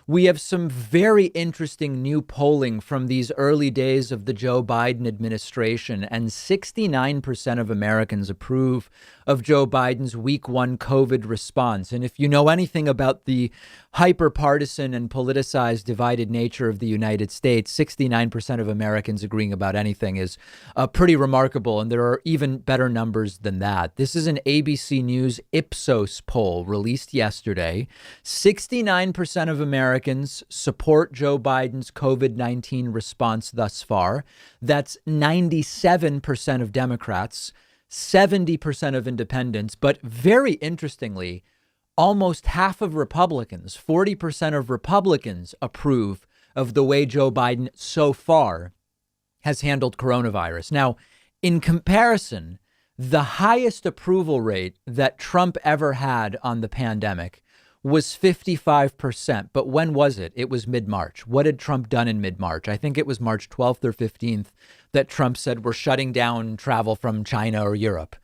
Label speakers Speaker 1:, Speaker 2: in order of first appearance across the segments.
Speaker 1: We have some very interesting new polling from these early days of the Joe Biden administration, and 69% of Americans approve of Joe Biden's week one COVID response. And if you know anything about the hyper-partisan and politicized divided nature of the United States, 69% of Americans agreeing about anything is pretty remarkable. And there are even better numbers than that. This is an ABC News Ipsos poll released yesterday. 69% of Americans support Joe Biden's COVID-19 response thus far. That's 97% of Democrats, 70% of independents, but very interestingly, almost half of Republicans, 40% of Republicans approve of the way Joe Biden so far has handled coronavirus. Now, in comparison, the highest approval rate that Trump ever had on the pandemic was 55%. But when was it? It was mid-March. What had Trump done in mid-March? I think it was March 12th or 15th that Trump said we're shutting down travel from China or Europe.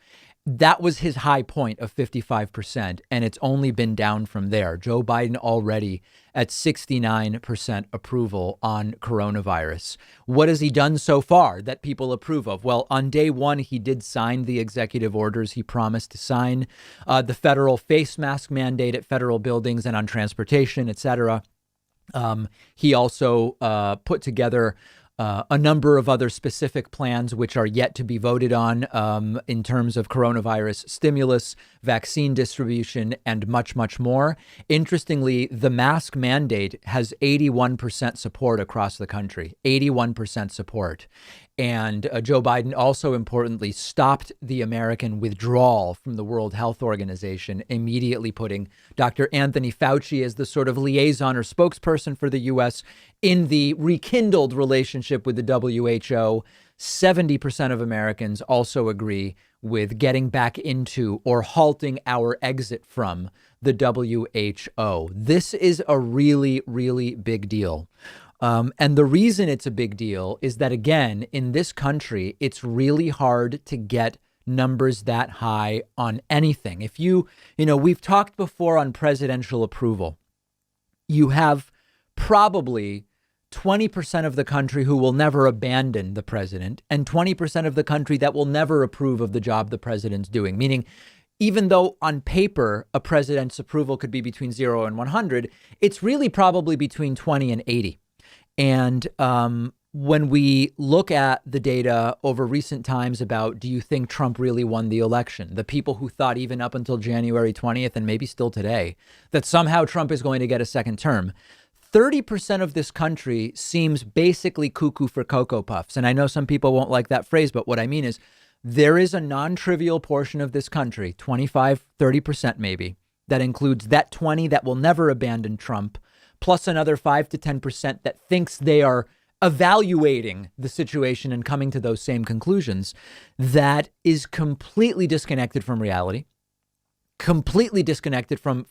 Speaker 1: That was his high point of 55%, and it's only been down from there. Joe Biden already at 69% approval on coronavirus. What has he done so far that people approve of? Well, on day one, he did sign the executive orders he promised to sign, the federal face mask mandate at federal buildings and on transportation, et cetera. He also put together a number of other specific plans which are yet to be voted on in terms of coronavirus stimulus, vaccine distribution, and much, much more. Interestingly, the mask mandate has 81% support across the country, 81% support. And Joe Biden also importantly stopped the American withdrawal from the World Health Organization, immediately putting Dr. Anthony Fauci as the sort of liaison or spokesperson for the U.S. in the rekindled relationship with the WHO. 70% of Americans also agree with getting back into or halting our exit from the WHO. This is a really, really big deal. And the reason it's a big deal is that, again, in this country, it's really hard to get numbers that high on anything. If we've talked before on presidential approval. You have probably 20% of the country who will never abandon the president and 20% of the country that will never approve of the job the president's doing, meaning even though on paper a president's approval could be between 0 and 100, it's really probably between 20 and 80. And when we look at the data over recent times about, do you think Trump really won the election? The people who thought even up until January 20th and maybe still today that somehow Trump is going to get a second term, 30% of this country seems basically cuckoo for Cocoa Puffs. And I know some people won't like that phrase, but what I mean is there is a non-trivial portion of this country, 25, 30% maybe, that includes that 20 that will never abandon Trump, plus another 5 to 10% that thinks they are evaluating the situation and coming to those same conclusions, that is completely disconnected from reality, completely disconnected from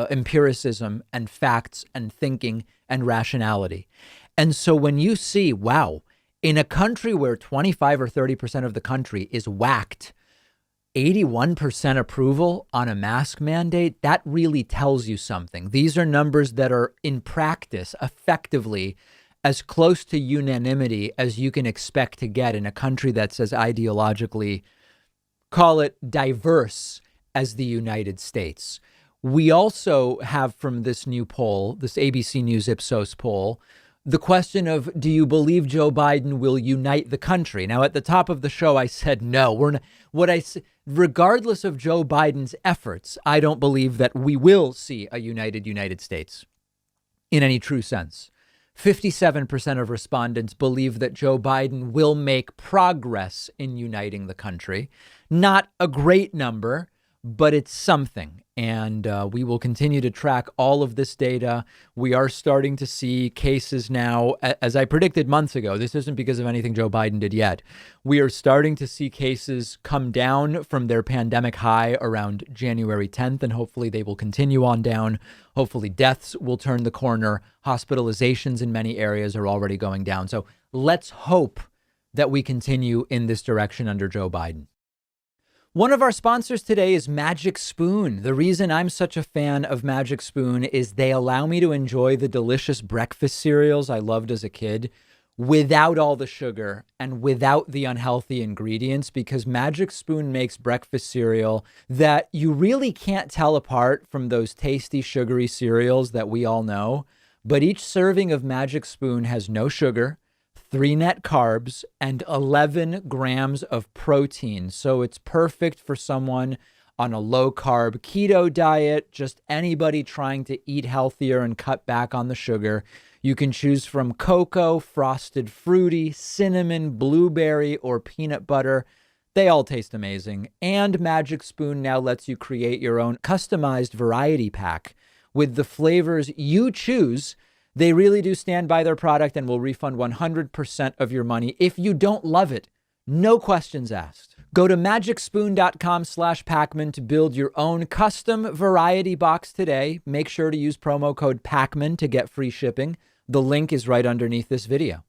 Speaker 1: empiricism and facts and thinking and rationality. And so when you see, wow, in a country where 25 or 30% of the country is whacked, 81% approval on a mask mandate, that really tells you something. These are numbers that are in practice effectively as close to unanimity as you can expect to get in a country that's as ideologically, call it diverse, as the United States. We also have from this new poll, this ABC News Ipsos poll, the question of, do you believe Joe Biden will unite the country? Now, at the top of the show, I said no. We're not, regardless of Joe Biden's efforts, I don't believe that we will see a united United States in any true sense. 57% of respondents believe that Joe Biden will make progress in uniting the country. Not a great number, but it's something. And we will continue to track all of this data. We are starting to see cases now, as I predicted months ago. This isn't because of anything Joe Biden did yet. We are starting to see cases come down from their pandemic high around January 10th, and hopefully they will continue on down. Hopefully deaths will turn the corner. Hospitalizations in many areas are already going down. So let's hope that we continue in this direction under Joe Biden. One of our sponsors today is Magic Spoon. The reason I'm such a fan of Magic Spoon is they allow me to enjoy the delicious breakfast cereals I loved as a kid without all the sugar and without the unhealthy ingredients, because Magic Spoon makes breakfast cereal that you really can't tell apart from those tasty sugary cereals that we all know. But each serving of Magic Spoon has no sugar, 3 net carbs, and 11 grams of protein. So it's perfect for someone on a low carb keto diet, just anybody trying to eat healthier and cut back on the sugar. You can choose from cocoa, frosted fruity, cinnamon, blueberry, or peanut butter. They all taste amazing. And Magic Spoon now lets you create your own customized variety pack with the flavors you choose. They really do stand by their product and will refund 100% of your money if you don't love it. No questions asked. Go to magicspoon.com/Pakman to build your own custom variety box today. Make sure to use promo code Pakman to get free shipping. The link is right underneath this video.